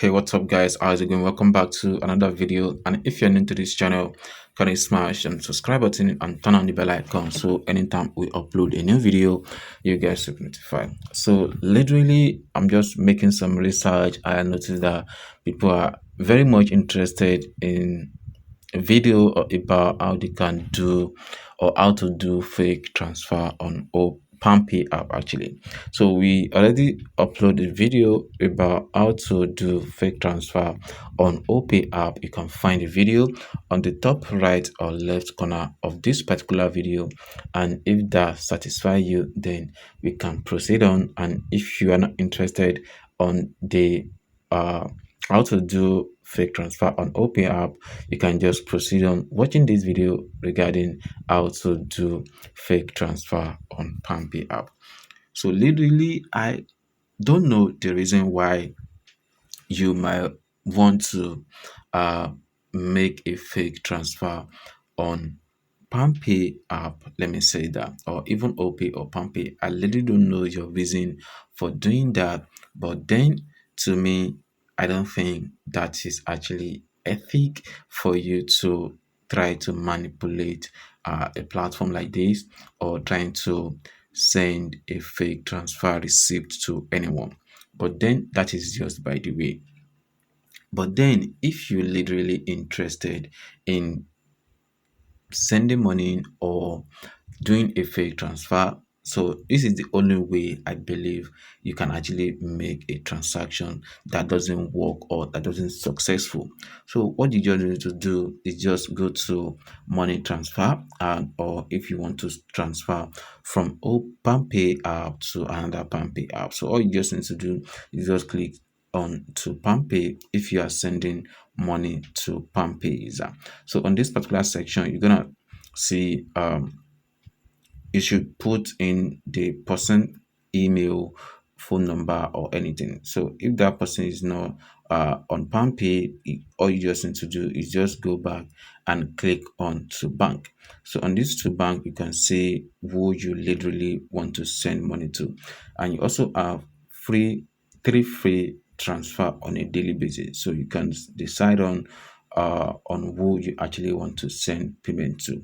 Hey, what's up, guys? How's it going? Welcome back to another video. And if you're new to this channel, can you smash and subscribe button and turn on the bell icon so anytime we upload a new video, you guys will be notified. So, literally, I'm just making some research. I noticed that people are very much interested in a video about how they can do or how to do fake transfer on Pumpy app actually. So we already uploaded video about how to do fake transfer on opay app. You can find the video on the top right or left corner of this particular video, and if that satisfies you, then we can proceed on. And if you are not interested on the uh how to do fake transfer on opay app, you can just proceed on watching this video regarding how to do fake transfer on Pumpy app. So literally, I don't know the reason why you might want to uh, make a fake transfer on Palmpay app, let me say that, or even OP or Palmpay. I really don't know your reason for doing that, but then to me, I don't think that is actually ethic for you to try to manipulate a platform like this or trying to send a fake transfer receipt to anyone. But then that is just by the way. But then if you're literally interested in sending money or doing a fake transfer, so this is the only way I believe you can actually make a transaction that doesn't work or that doesn't successful. So what you just need to do is just go to money transfer, and or if you want to transfer from Palmpay app to another Palmpay app, so all you just need to do is just click on to Palmpay if you are sending money to Palmpay user. So on this particular section, you're gonna see you should put in the person email, phone number, or anything. So if that person is not on Palmpay, all you just need to do is just go back and click on to bank. So on this to bank, you can see who you literally want to send money to, and you also have three free transfer on a daily basis. So you can decide on who you actually want to send payment to,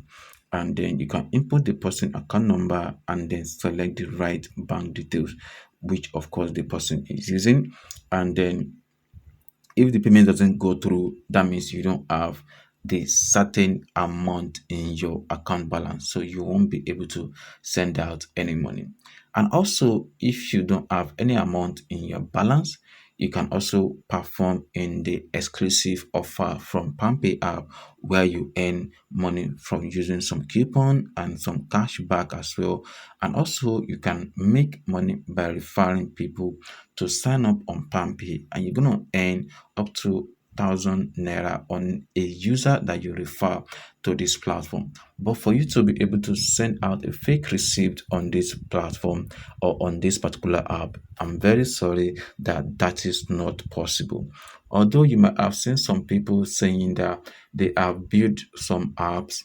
and then you can input the person account number and then select the right bank details, which of course the person is using. And then if the payment doesn't go through, that means you don't have the certain amount in your account balance, so you won't be able to send out any money. And also, if you don't have any amount in your balance, you can also perform in the exclusive offer from Pumpy app, where you earn money from using some coupon and some cash back as well. And also, you can make money by referring people to sign up on Pumpy, and you're gonna earn up to 1,000 naira on a user that you refer to this platform. But for you to be able to send out a fake receipt on this platform or on this particular app, I'm very sorry that that is not possible. Although you might have seen some people saying that they have built some apps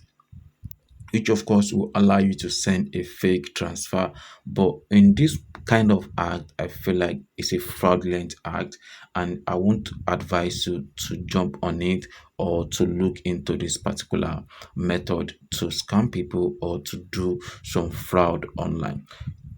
which of course will allow you to send a fake transfer. But in this kind of act, I feel like it's a fraudulent act, and I won't advise you to jump on it or to look into this particular method to scam people or to do some fraud online.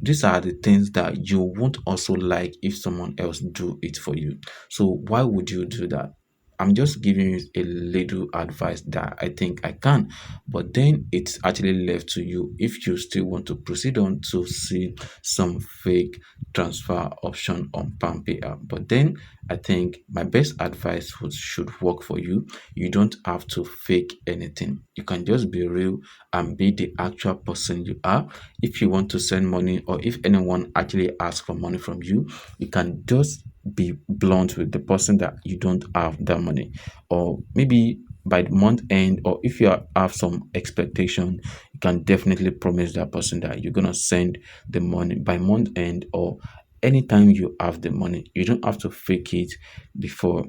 These are the things that you won't also like if someone else do it for you. So why would you do that? I'm just giving you a little advice that I think I can, but then it's actually left to you if you still want to proceed on to see some fake transfer option on Pumpy app. But then I think my best advice should work for you. You don't have to fake anything. You can just be real and be the actual person you are. If you want to send money or if anyone actually asks for money from you, you can just be blunt with the person that you don't have that money, or maybe by the month end, or if you have some expectation, you can definitely promise that person that you're gonna send the money by month end or anytime you have the money. You don't have to fake it before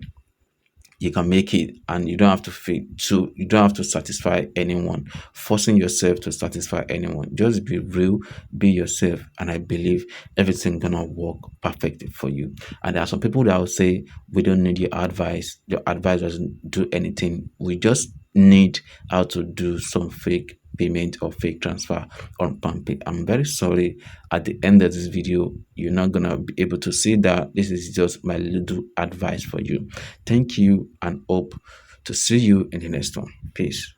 you can make it, and you don't have to you don't have to satisfy anyone, forcing yourself to satisfy anyone. Just be real, be yourself, and I believe everything gonna work perfectly for you. And there are some people that will say, we don't need your advice doesn't do anything, we just need how to do some fake payment or fake transfer on Pumpy. I'm very sorry. At the end of this video, you're not gonna be able to see that. This is just my little advice for you. Thank you, and hope to see you in the next one. Peace.